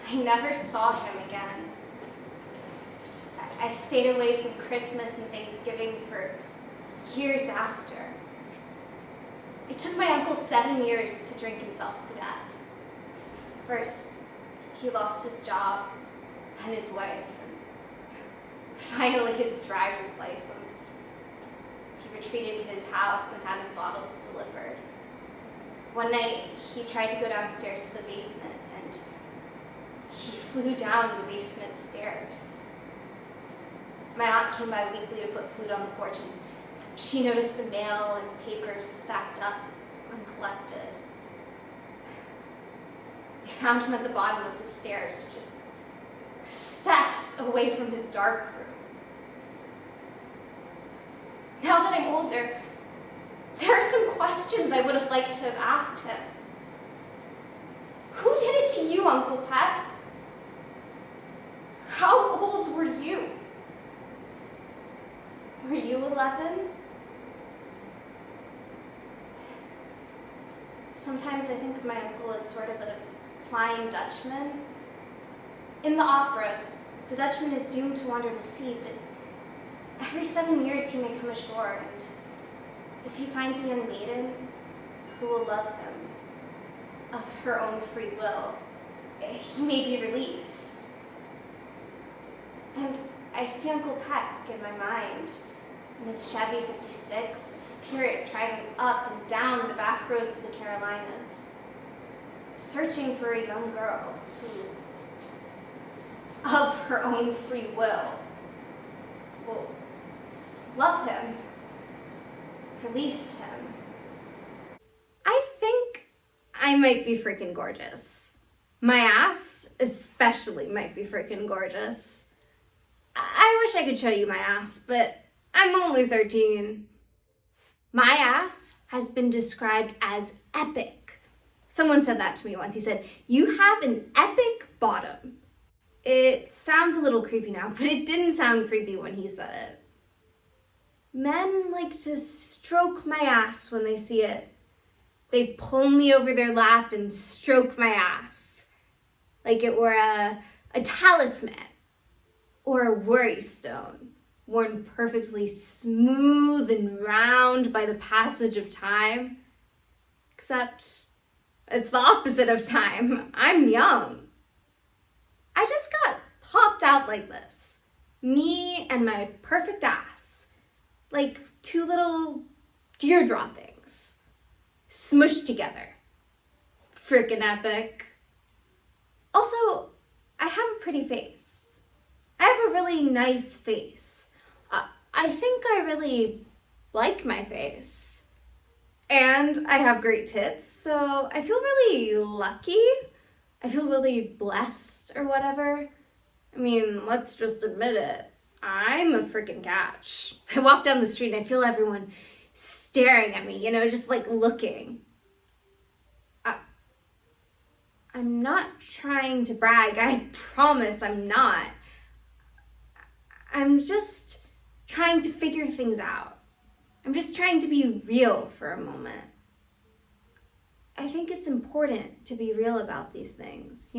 I never saw him again. I stayed away from Christmas and Thanksgiving for years after. It took my uncle 7 years to drink himself to death. First, he lost his job, then his wife, and finally his driver's license. He retreated to his house and had his bottles delivered. One night, he tried to go downstairs to the basement, and he flew down the basement stairs. My aunt came by weekly to put food on the porch, and she noticed the mail and papers stacked up, uncollected. They found him at the bottom of the stairs, just steps away from his dark room. Now that I'm older, there are some questions I would have liked to have asked him. Who did it to you, Uncle Peck? How old were you? Were you 11? Sometimes I think of my uncle as sort of a Flying Dutchman. In the opera, the Dutchman is doomed to wander the sea, but every 7 years he may come ashore, and if he finds a young maiden who will love him of her own free will, he may be released. And I see Uncle Peck in my mind, in his Chevy 56, a spirit driving up and down the back roads of the Carolinas, searching for a young girl who, of her own free will love him, release him. I think I might be freaking gorgeous. My ass especially might be freaking gorgeous. I wish I could show you my ass, but I'm only 13. My ass has been described as epic. Someone said that to me once. He said, "You have an epic bottom." It sounds a little creepy now, but it didn't sound creepy when he said it. Men like to stroke my ass when they see it. They pull me over their lap and stroke my ass like it were a talisman or a worry stone, worn perfectly smooth and round by the passage of time. Except it's the opposite of time. I'm young. I just got popped out like this. Me and my perfect ass. Like two little deer droppings. Smushed together. Frickin' epic. Also, I have a pretty face. I have a really nice face. I think I really like my face. And I have great tits, so I feel really lucky. I feel really blessed or whatever. I mean, let's just admit it. I'm a freaking catch. I walk down the street and I feel everyone staring at me, just like looking. I'm not trying to brag. I promise I'm not. I'm just trying to figure things out. I'm just trying to be real for a moment. I think it's important to be real about these things,